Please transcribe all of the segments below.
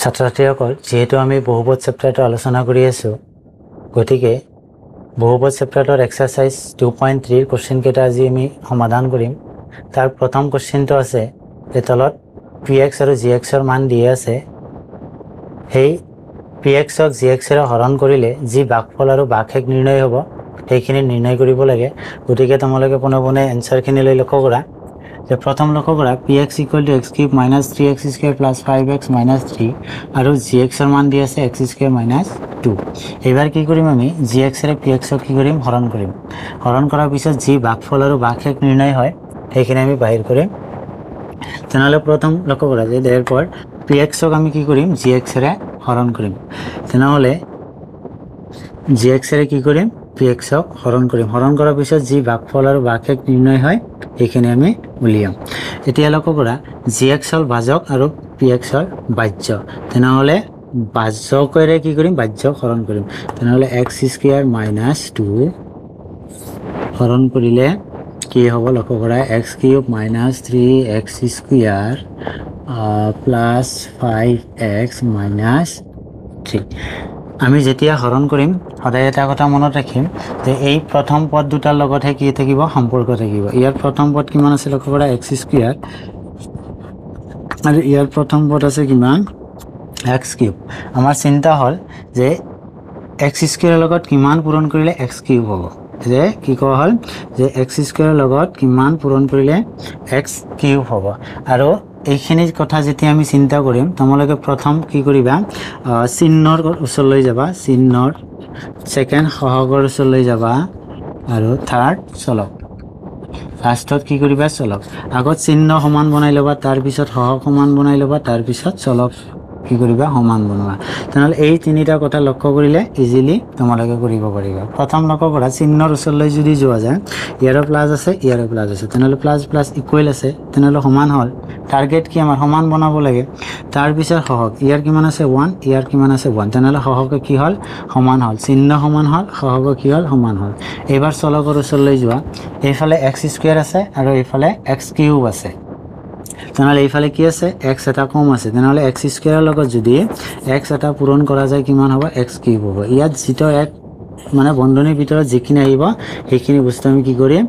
ছাত্ৰ-ছাত্ৰীসকল যেহেতু আমি বহুপদ চেপ্টাৰটো আলোচনা কৰি আছোঁ গতিকে বহুপদ চেপ্টাৰটোৰ এক্সাৰসাইজ 2.3 কোশ্চেন কেইটা আজি আমি সমাধান কৰিম তাৰ প্ৰথম কোশ্চেনটো আছে যে তলত px আৰু gx ৰ মান দিয়া আছে সেই px ক gx ৰে হৰণ কৰিলে যি ভাগফল আৰু ভাগশেষ নিৰ্ণয় হ'ব সেইখিনি নিৰ্ণয় কৰিব লাগে গতিকে তোমালোকে পোনপনে এনসাৰখিনি লৈ লক্ষ্য কৰা যে প্ৰথম লক্ষ্য কৰা px = x³ - 3x² + 5x - 3 আৰু gx ৰ মান দিয়া আছে x² - 2 এবাৰ কি কৰিম আমি gx ৰে px ক কি কৰিম হৰণ কৰিম হৰণ কৰাৰ পিছত যি ভাগফল আৰু ভাগশেষ নিৰ্ণয় হয় সেইখিনি আমি বাহিৰ কৰিম তেনেহলে প্ৰথম লক্ষ্য কৰা যে therefore px ক আমি কি কৰিম gx ৰে হৰণ কৰিম তেনেহলে gx ৰে কি কৰিম px ক হৰণ কৰিম হৰণ কৰাৰ পিছত যি ভাগফল আৰু ভাগশেষ নিৰ্ণয় হয় এইখিনি আমি উলিয়াম এতিয়া লক্ষ্য কৰা gx হল ভাজক আৰু px হল বাহ্য তেনেহলে ভাজকৰে কি কৰিম বাহ্যক হৰণ কৰিম তেনেহলে x² - 2 হৰণ কৰিলে কি হ'ব লক্ষ্য কৰা x³ - 3x² plus 5x - 3 আমি যেতিয়া হৰণ কৰিম সদায় এটা কথা মনত ৰাখিম যে এই প্ৰথম পদ দুটাৰ লগতহে কি থাকিব সম্পৰ্ক থাকিব ইয়াৰ প্ৰথম পদ কিমান আছে লক্ষ্য কৰা x² আৰু ইয়াৰ প্ৰথম পদ আছে কিমান x³ আমাৰ চিন্তা হল যে x² ৰ লগত কিমান পূৰণ কৰিলে x³ হ'ব যে কি কোৱা হল যে x² ৰ লগত কিমান পূৰণ কৰিলে x³ হ'ব আৰু এইখিনি কথা যেতিয়া আমি চিন্তা কৰিম তোমালোকে প্ৰথম কি কৰিবা চিহ্নৰ ওচৰলৈ যাবা চিহ্নৰ সেকেন্ড সহগৰ ওচৰলৈ যাবা আৰু থাৰ্ড চলক লাষ্টত কি কৰিবা চলক আগত চিহ্ন সমান বনাই লবা তাৰ পিছত সহগ সমান বনাই লবা তাৰ পিছত চলক কি কৰিবা সমান বনোৱা তেনেহলে এই তিনিটা কথা লক্ষ্য কৰিলে ইজিলি তোমালোকে কৰিব পাৰিবা প্ৰথম লক্ষ্য কৰা চিহ্নৰ ওচৰলৈ যদি যোৱা যায় ইয়াৰো প্লাস আছে ইয়াৰো প্লাস আছে তেনেহলে প্লাস প্লাস ইকুৱেল আছে তেনেহলে সমান হল টাৰ্গেট কি আমাৰ সমান বনাব লাগে তাৰ পিছত সহগ ইয়াৰ কিমান আছে 1 ইয়াৰ কিমান আছে 1 তেনেহলে সহগ কি হল সমান হল চিহ্ন সমান হল সহগ কি হল সমান হল এবাৰ চলকৰ ওচৰলৈ যোৱা এইফালে x² আছে আৰু এইফালে x³ আছে তেনেহলে এইফালে কি আছে x এটা কম আছে তেনেহলে x² ৰ লগত যদি x এটা পূৰণ কৰা যায় কিমান হ'ব x³ হ'ব ইয়াত যেটো এক মানে বন্ধনীৰ ভিতৰত যিখিনি আহিব সেইখিনি বস্তু আমি কি কৰিম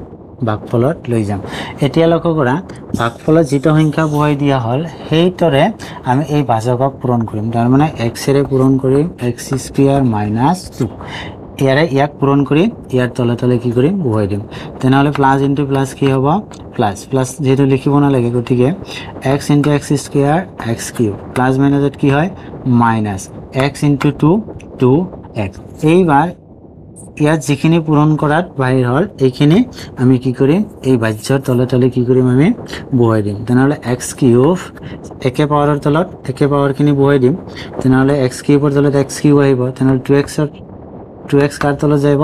ভাগফলত লৈ যাম এতিয়া লক্ষ্য কৰা ভাগফলত যেটো সংখ্যা বহাই দিয়া হল সেইতৰে আমি এই ভাজকক পূৰণ কৰিম তাৰ মানে x ৰে পূৰণ কৰিম x² - 2 ইয়াৰে ইয়াক পূৰণ কৰি ইয়াৰ তলে তলে কি কৰিম বহাই দিম তেনেহলে প্লাস ইনটু প্লাস কি হ'ব প্লাস প্লাস যেটো লিখিব না লাগে গতিকে x * x² x³ প্লাস মাইনাসত কি হয় মাইনাস x * 2 2x এইবাৰ ইয়াত যিখিনি পূৰণ কৰাত বাহিৰ হল এইখিনি আমি কি কৰিম এই ভাজ্যৰ তলে তলে কি কৰিম আমি বহাই দিম তেনেহলে x³ একে পাৱাৰৰ তলত একে পাৱাৰখিনি বহাই দিম তেনেহলে x³ ৰ তলত x³ আহিব তেনেহলে 2x কাৰ তলত যাব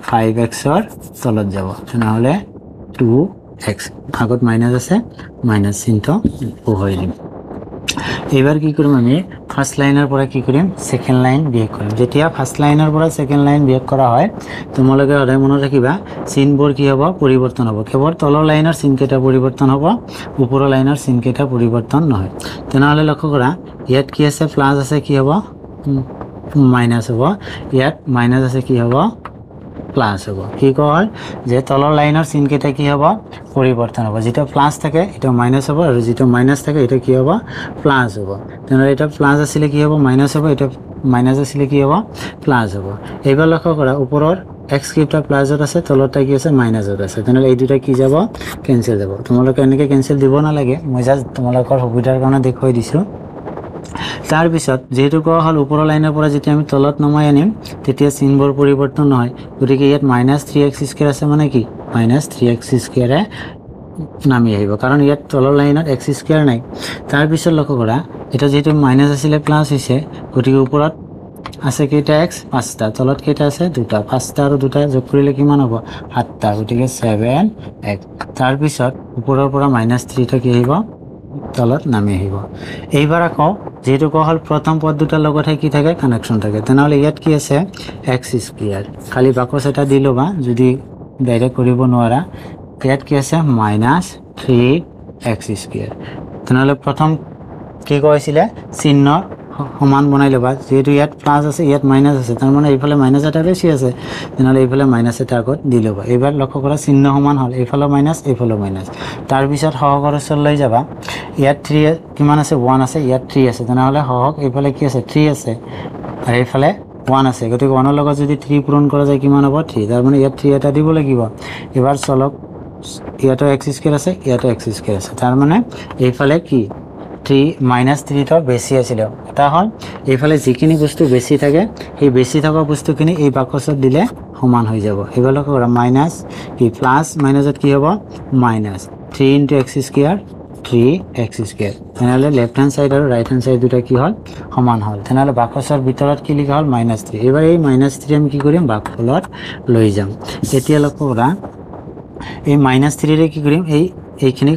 5x ৰ তলত যাব তেনেহলে 2x আগত মাইনাস আছে মাইনাস চিহ্ন বহাই দিম এবাৰ কি কৰিম আমি ফাৰ্স্ট লাইনৰ পৰা কি কৰিম সেকেন্ড লাইন বিয়োগ কৰিম যেতিয়া ফাৰ্স্ট লাইনৰ পৰা সেকেন্ড লাইন বিয়োগ কৰা হয় তোমালোকে সদায় মনত ৰাখিবা চিহ্নবোৰ কি হ'ব পৰিৱৰ্তন হ'ব কেৱল তলৰ লাইনৰ চিহ্নকেইটা পৰিৱৰ্তন হ'ব ওপৰৰ লাইনৰ চিহ্নকেইটা পৰিৱৰ্তন নহয় তেনেহলে লক্ষ্য কৰা ইয়াত কি আছে প্লাস আছে কি হ'ব মাইনাস হ'ব ইয়াত মাইনাস আছে কি হ'ব প্লাস হ'ব কি কয় যে তলৰ লাইনৰ চিহ্নকেইটা কি হ'ব পৰিৱৰ্তন হ'ব যেটো প্লাস থাকে এটা মাইনাস হ'ব আৰু যেটো মাইনাস থাকে এটা কি হ'ব প্লাস হ'ব তেনেহলে এটা প্লাস আছিল কি হ'ব মাইনাস হ'ব এটা মাইনাস আছিল কি হ'ব প্লাস হ'ব এইবাৰ লক্ষ্য কৰা ওপৰৰ x³ টা প্লাসত আছে তলতে কি আছে মাইনাসত আছে তেনেহলে এই দুটা কি যাব কেনসেল যাব তোমালোকে এনেকৈ কেনসেল দিব না লাগে মই জাস্ট তোমালোকৰ সুবিধাৰ কাৰণে দেখুৱাই দিছো তাৰ পিছত যেহেতু কোৱা হল ওপৰৰ লাইনৰ পৰা যেতিয়া আমি তলত নমাই আনিম তেতিয়া চিহ্নবোৰ পৰিৱৰ্তন নহয় গতিকে ইয়াত -3x² আছে মানে কি -3x² ৰে নামি আহিব কাৰণ ইয়াত তলৰ লাইনত x² নাই তাৰ পিছত লক্ষ্য কৰা এটা যেহেতু মাইনাস আছিল প্লাস হৈছে গতিকে ওপৰত আছে কেইটা x 5টা তলত কেইটা আছে দুটা 5টা আৰু দুটা যোগ কৰিলে কিমান হ'ব 7টা গতিকে 7x তাৰ পিছত ওপৰৰ পৰা -3 টা কি আহিব তলত নামি আহিব এইবাৰ আকৌ যেহেতু কোৱা হল প্ৰথম পদ দুটাৰ লগতহে কি থাকে কানেকশন থাকে তেনেহলে ইয়াত কি আছে x² খালি বাকস এটা দি লবা যদি ডাইৰেক্ট কৰিব নোৱাৰা ইয়াত কি আছে -3x² তেনেহলে প্ৰথম কি কৈছিলে চিহ্ন সমান বনাই ল'বা যেহেতু ইয়াত প্লাস আছে ইয়াত মাইনাস আছে তার মানে এইফালে মাইনাস এটা বেশি আছে তেনালে এইফালে মাইনাস এটা আগত দি ল'বা এবাৰ লক্ষ্য কৰা চিহ্ন সমান হল এইফালে মাইনাস এইফালে মাইনাস তাৰ পিছত সহগৰ ওচৰ লৈ যাবা ইয়াত 3 কিমান আছে 1 আছে ইয়াত 3 আছে তেনালে সহগ এইফালে কি আছে 3 আছে আৰু এইফালে 1 আছে গতিকে 1 ৰ লগত যদি 3 পূৰণ কৰা যায় কিমান হ'ব 3 তাৰ মানে ইয়াত 3 এটা দিব লাগিব এবাৰ চলক ইয়াতো x স্কয়াৰ আছে ইয়াতো x স্কয়াৰ আছে তাৰ মানে এইফালে কি 3 -3 তো বেশি আছিল এটা হল এইফালে যিখিনি বস্তু বেশি থাকে এই বেশি থকা বস্তুখিনি এই বাক্সত দিলে সমান হৈ যাব এবাৰ লক্ষ্য কৰা মাইনাস কি প্লাস মাইনাসত কি হ'ব minus 3 * x square 3x square তেনালে লেফট হ্যান্ড সাইড আৰু ৰাইট হ্যান্ড সাইড দুটা কি হল সমান হল তেনালে বাক্সৰ ভিতৰত কি লিখা হল -3 এবাৰ এই -3 আমি কি কৰিম বাক্সলত লৈ যাম এতিয়া লক্ষ্য কৰা এই -3 ৰে কি কৰিম এইখিনি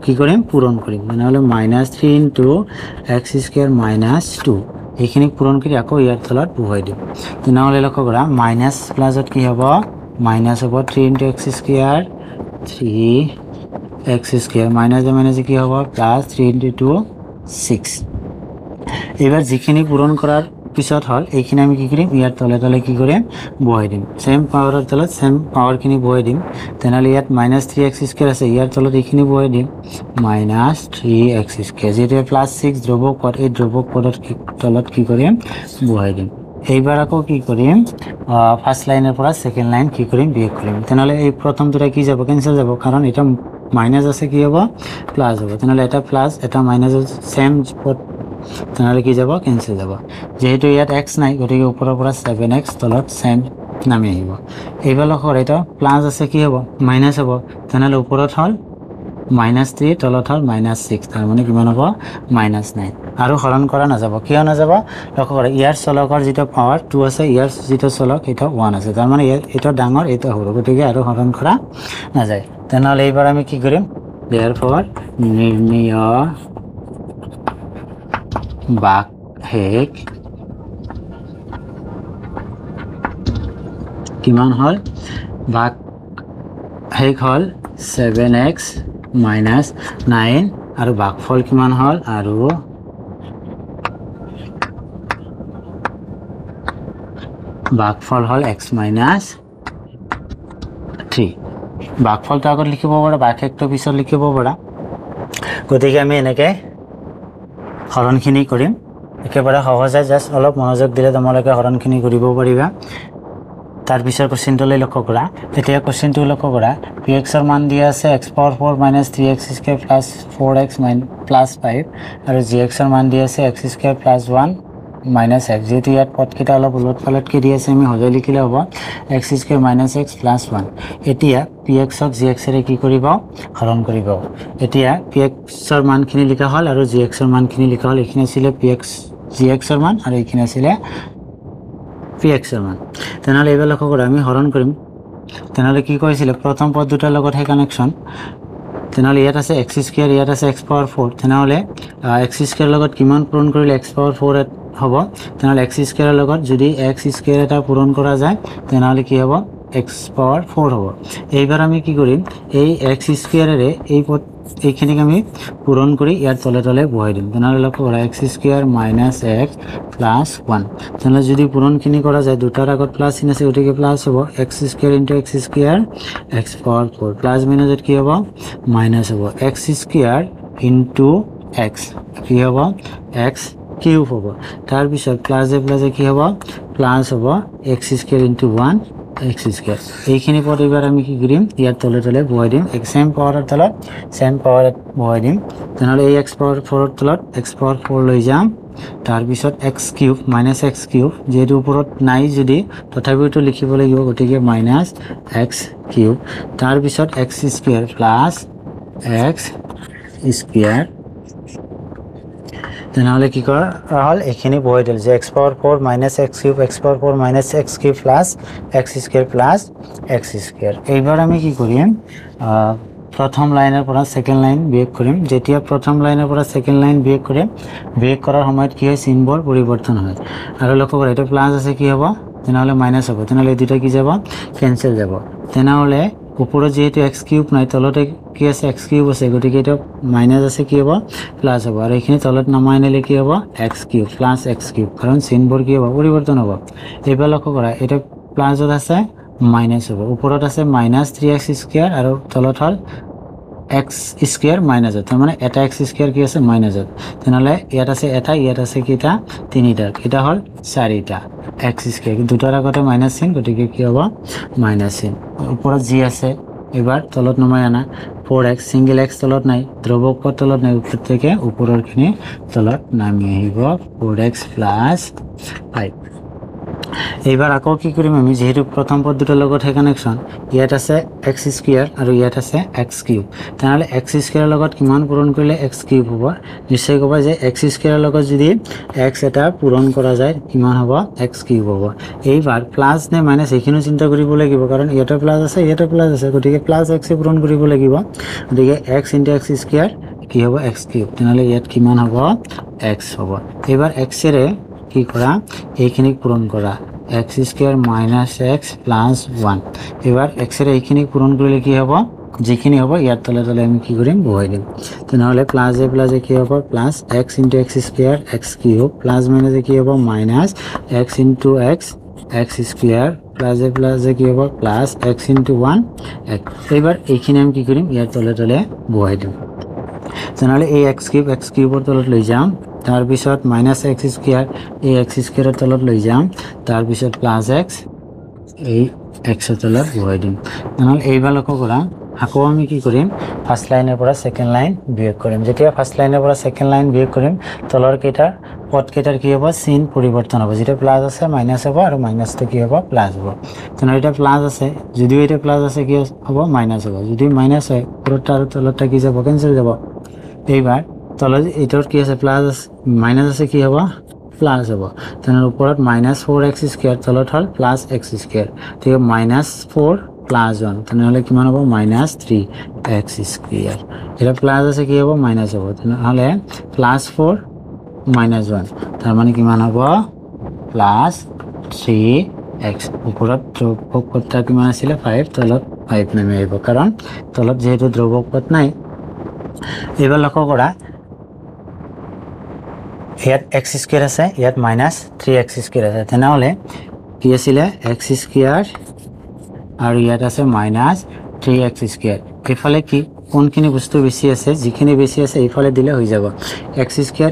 কি কৰিম পূৰণ কৰিম মানে হলো -3 * x স্কয়াৰ - 2 এইখিনি পূৰণ কৰি আকৌ ইয়াৰ তলত বহাই দিম তেনালে লক্ষ্য কৰা মাইনাস প্লাসত কি হ'ব মাইনাস হ'ব 3 * x square 3x square minus কি হ'ব প্লাস 3 * 2 6 এবাৰ যিখিনি পূৰণ কৰাৰ পিছত হল এইখিনি আমি কি কৰিম ইয়াৰ তলে তলে কি কৰিম বহাই দিম সেম পাৱাৰৰ তলত সেম পাৱাৰখিনি বহাই দিম তেনালে ইয়াত -3x স্কয়াৰ আছে ইয়াৰ তলত এইখিনি বহাই দিম -3x স্কয়াৰ যেটো +6 ধ্ৰুবক পদ এই ধ্ৰুবক পদৰ তলত কি কৰিম বহাই দিম এইবাৰ আকৌ কি কৰিম ফাৰ্স্ট লাইনৰ পৰা সেকেন্ড লাইন কি কৰিম বিয়োগ কৰিম তেনালে এই প্ৰথম দুটা কি যাব কেনসেল যাব কাৰণ এটা মাইনাস আছে কি হ'ব প্লাস হ'ব তেনালে এটা প্লাস এটা মাইনাস সেম পদ তেনালে কি যাব কেনসেল যাব যেহেতু ইয়াত x নাই গতিকে ওপৰৰ পৰা 7x তলত সেম নামি আহিব এইবাৰ লক্ষ্য এটা প্লাস আছে কি হ'ব মাইনাস হ'ব তেনালে ওপৰত হল -3 তলত হল -6 তাৰ মানে কিমান হ'ব -9 আৰু হৰণ কৰা নাযাব কিয় নাযাব লক্ষ্য কৰা ইয়াৰ চলকৰ যেটা পাৱাৰ 2 আছে ইয়াৰ যেটা চলক এটা 1 আছে তাৰ মানে এটা ডাঙৰ এটা সৰু গতিকে আৰু হৰণ কৰা নাযায় তেনালে এইবাৰ আমি কি কৰিম therefore নিৰ্ণয় ভাগশেষ কিমান হল ভাগশেষ হল 7x - 9 আৰু ভাগফল কিমান হল আৰু ভাগফল হল x - 3 ভাগফলটো আগত লিখিব পাৰা ভাগশেষটো পিছত লিখিব পাৰা গতিকে আমি এনেকৈ হৰণখিনি কৰিম একেবাৰে সহজে জাস্ট অলপ মনোযোগ দিলে তোমালোকে হৰণখিনি কৰিব পাৰিবা তাৰ পিছৰ কোশ্চেনটোলৈ লক্ষ্য কৰা এতিয়া কোশ্চেনটো লক্ষ্য কৰা px ৰ মান দিয়া আছে x ^ 4 - 3x স্কয়াৰ + 4x + 5 আৰু gx ৰ মান দিয়া আছে x স্কয়ার + 1 - x যেহেতু ইয়াত পদকেইটা অলপ উলট পালটকৈ দি আছে আমি সজাই লিখিলে হ'ব x স্কয়ার - x + 1 এতিয়া px ক gx ৰে কি কৰিব হৰণ কৰিব এতিয়া px ৰ মানখিনি লিখা হল আৰু gx ৰ মানখিনি লিখা হল এইখিনি আছিল gx ৰ মান আৰু এইখিনি আছিল px ৰ মান তেনালে এইবাৰ লক্ষ্য কৰা আমি হৰণ কৰিম তেনালে কি কৈছিল প্ৰথম পদ দুটাৰ লগত হে কানেকশন তেনালে ইয়াত আছে x স্কয়াৰ ইয়াত আছে x ^ 4 তেনালে x স্কয়াৰ লগত কিমান পূৰণ কৰিলে x ^ 4 হ'ব তেনালে x স্কয়াৰৰ লগত যদি x স্কয়াৰ এটা পূৰণ কৰা যায় তেনালে কি হ'ব x ^ 4 হ'ব এইবাৰ আমি কি কৰিম এই x স্কয়াৰেৰে এই পদ এইখিনিক আমি পূৰণ কৰি ইয়াৰ তলে তলে বহাই দিম তেনালে লক্ষ্য কৰা x স্কয়াৰ - x + 1 তেনালে যদি পূৰণখিনি কৰা যায় দুটাৰ আগত প্লাস চিন আছে গতিকে প্লাস হ'ব x square * x square x ^ 4 plus মাইনাসত কি হ'ব মাইনাস হ'ব x স্কয়ার * x কি হ'ব x কিউব হ'ব তাৰ পিছত প্লাসে কি হ'ব প্লাস হ'ব x স্কয়াৰ * 1 x স্কয়াৰ এইখিনি পদ এবাৰ আমি কি কৰিম ইয়াৰ তলে তলে বহাই দিম সেম পাৱাৰৰ তলত সেম পাৱাৰত বহাই দিম তেনালে এই x ^ 4 ৰ তলত x ^ 4 লৈ যাম তাৰ পিছত x কিউব - x কিউব যেহেতু ওপৰত নাই যদি তথাপিও লিখিব লাগিব গতিকে - x কিউব তাৰ পিছত x স্কয়াৰ + x স্কয়াৰ তেনালে কি কৰা হল এইখিনি বহাই দিল যে x ^ 4 - x cube x ^ 4 - x cube + x square + x square এইবাৰ আমি কি কৰিম প্ৰথম লাইনৰ পৰা সেকেন্ড লাইন বিয়োগ কৰিম যেতিয়া প্ৰথম লাইনৰ পৰা সেকেন্ড লাইন বিয়োগ কৰিম বিয়োগ কৰাৰ সময়ত কি হয় চিম্বল পৰিৱৰ্তন হয় আৰু লক্ষ্য কৰা এটা প্লাস আছে কি হ'ব তেনালে মাইনাস হ'ব তেনালে দুটা কি যাব কেনসেল যাব তেনালে ওপৰত যেহেতু x কিউব নাই তলতে কি আছে x কিউব আছে গতিকে এটা মাইনাস আছে কি হ'ব প্লাস হ'ব আৰু এইখিনি তলত নমাই আনিলে কি হ'ব x cube plus x cube কাৰণ চিনবোৰ কি হ'ব পৰিৱৰ্তন হ'ব এইবাৰ লক্ষ্য কৰা এটা প্লাসত আছে মাইনাস হ'ব ওপৰত আছে মাইনাস 3x স্কয়াৰ আৰু তলত হল x স্কয়াৰ মাইনাসত তাৰ মানে এটা x স্কয়াৰ কি আছে মাইনাসত তেনেহলে ইয়াত আছে এটা ইয়াত আছে কিটা তিনিটা কিটা হল চাৰিটা x স্কয়াৰ দুটাৰ আগতে মাইনাস চিন গতিকে কি হ'ব মাইনাস চিন ওপৰত জি আছে এবাৰ তলত নমাই আনা 4x সিঙ্গেল x তলত নাই ধ্ৰুৱক তলত নাই উপৰ থেকে ওপৰৰখিনি তলত নামি আহিব 4x 5 এইবাৰ আকৌ কি কৰিম আমি যেহেতু প্ৰথম পদ দুটাৰ লগত হে কানেকশন ইয়াত আছে x স্কয়াৰ আৰু ইয়াত আছে x কিউব তেনেহলে x স্কয়াৰৰ লগত কিমান পূৰণ কৰিলে x কিউব হ'ব নিশ্চয় ক'বা যে x স্কয়াৰৰ লগত যদি x এটা পূৰণ কৰা যায় কিমান হ'ব x কিউব হ'ব এইবাৰ প্লাস নে মাইনাস এইখিনি চিন্তা কৰিব লাগিব কাৰণ ইয়াতে প্লাস আছে গতিকে প্লাস x এ পূৰণ কৰিব লাগিব গতিকে x * x স্কয়াৰ কি হ'ব x কিউব তেনেহলে ইয়াত কিমান হ'ব x হ'ব এইবাৰ x এৰে কি কৰা এইখিনি পূৰণ কৰা x স্কয়াৰ - x প্লাস 1 এবাৰ x এৰ এইখিনি পূৰণ কৰিলে কি হ'ব যেখিনি হ'ব ইয়াত তলে তলে আমি কি কৰিম বহাই দিম তেনেহলে প্লাস এ কি হ'ব plus x * x square x cube plus minus কি হ'ব minus x * x square plus এ কি হ'ব প্লাস x * 1 x এবাৰ এইখিনি আমি কি কৰিম ইয়াত তলে তলে বহাই দিম তেনেহলে এই x কিউবৰ তলত লৈ যাম তাৰ পিছত -x স্কয়াৰ এই x স্কয়াৰৰ তলত লৈ যাম তাৰ পিছত +x এই x এৰ তলত বহাই দিম নহলে এইবাৰ লক্ষ্য কৰা আকৌ আমি কি কৰিম ফাৰ্স্ট লাইনেৰ পৰা সেকেন্ড লাইন বিয়োগ কৰিম যেতিয়া ফাৰ্স্ট লাইনেৰ পৰা সেকেন্ড লাইন বিয়োগ কৰিম তলৰ কেইটা পদ কেইটাৰ কি হ'ব চিন পৰিৱৰ্তন হ'ব যেটা প্লাস আছে মাইনাস হ'ব আৰু মাইনাসটো কি হ'ব প্লাস হ'ব তেনেহলে এটা প্লাস আছে যদিও এটা প্লাস আছে কি হ'ব মাইনাস হ'ব যদি মাইনাস হয় পুরোটা আৰু তলটা কি যাব ক্যান্সেল যাব এইবাৰ তলত এটাৰ কি আছে প্লাস মাইনাস আছে কি হ'ব প্লাস হ'ব তেনে ওপৰত -4x স্কয়াৰ তলত হল +x স্কয়াৰ ঠিক -4 + 1 তেনেহলে কিমান হ'ব -3x স্কয়াৰ এটা প্লাস আছে কি হ'ব মাইনাস হ'ব তেনেহলে +4 - 1 তাৰ মানে কিমান হ'ব +3x ওপৰত ধ্ৰুৱক পদটা কিমান আছিল 5 তলত 5 নামি আহিব কাৰণ তলত যেহেতু ধ্ৰুৱক পদ নাই এবাৰ লক্ষ্য কৰা ইয়াত x স্কয়াৰ আছে ইয়াত -3x স্কয়াৰ আছে তেনেহলে কি আছিল x স্কয়াৰ আৰু ইয়াত আছে -3x স্কয়াৰ এফালে কি কোনখিনি বস্তু বেছি আছে যিখিনি বেছি আছে এইফালে দিলে হৈ যাব x স্কয়াৰ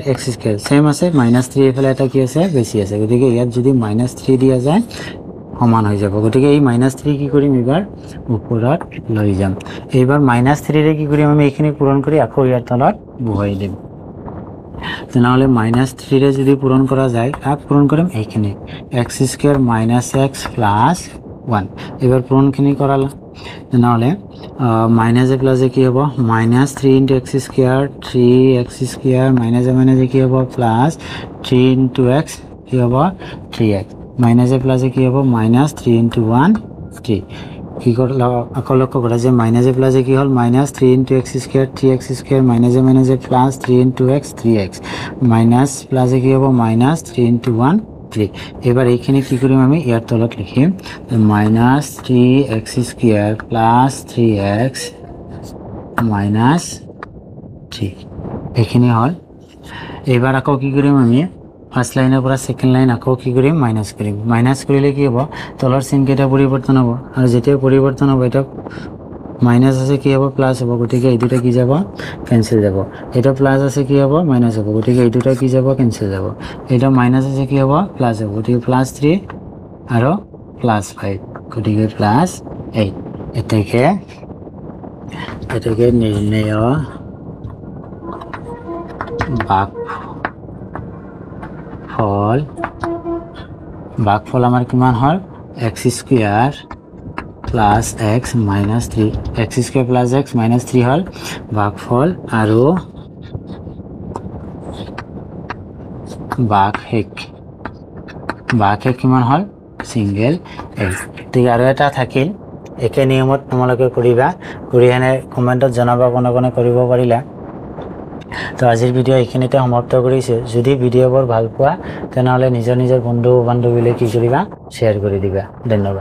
সেম আছে -3 এফালে এটা কি আছে বেছি আছে গতিকে ইয়াত যদি -3 দিয়া যায় সমান হৈ যাব গতিকে এই -3 কি কৰিম এবাৰ ওপৰত লৈ যাম এইবাৰ -3 ৰে কি কৰিম আমি এইখিনি পূৰণ কৰি আকৌ ইয়াৰ তলত বহাই দিম তেনেহলে -3 ৰে যদি পূৰণ কৰা যায় কাক পূৰণ কৰিম এইখিনি x স্কয়াৰ - x প্লাস 1 এবাৰ পূৰণখিনি কৰালা তেনেহলে -a কি হ'ব -3 * x square 3x square -a কি হ'ব প্লাস 3 * x কি হ'ব 3x -a কি হ'ব -3 * 1 3 কি করলা আকৌ লক্ষ্য কৰা যে -a কি হল -3 * x square 3x square -a plus 3 * x 3x -a কি হ'ব -3 * 1 3 এবাৰ এইখিনি কি কৰিম আমি ইয়াৰ তলত লিখিম -3x স্কয়াৰ প্লাস 3x -3 এইখিনি হল এবাৰ আকৌ কি কৰিম আমি ফাৰ্স্ট লাইনেৰ পৰা সেকেন্ড লাইন আকৌ কি কৰিম মাইনাস কৰিম মাইনাস কৰিলে কি হ'ব তলৰ চিন কেইটা পৰিৱৰ্তন হ'ব আৰু যেতিয়া পৰিৱৰ্তন হ'ব এটা মাইনাস আছে কি হ'ব প্লাস হ'ব গতিকে এই দুটা কি যাব ক্যান্সেল যাব এটা প্লাস আছে কি হ'ব মাইনাস হ'ব গতিকে এই দুটা কি যাব ক্যান্সেল যাব এটা মাইনাস আছে কি হ'ব প্লাস হ'ব গতিকে +3 আৰু +5 গতিকে +8 এটাকে নিৰ্ণয় ভাগফল আমাৰ কিমান হল x square plus x -3 x square plus x -3 হল ভাগফল আৰু ভাগশেষ কিমান হল সিঙ্গেল x ঠিক আৰু এটা থাকিল একে নিয়মত তোমালোকে কৰিবা কৰি এনে কমেন্টত জনাবা কোনে কৰিব পাৰিলা তো আজিৰ ভিডিও এইখিনিতে সমাপ্ত কৰিছো যদি ভিডিওবোৰ ভাল পোৱা তেনেহলে নিজৰ বন্ধু বান্ধৱীলৈ কি কৰিবা শেয়াৰ কৰি দিবা ধন্যবাদ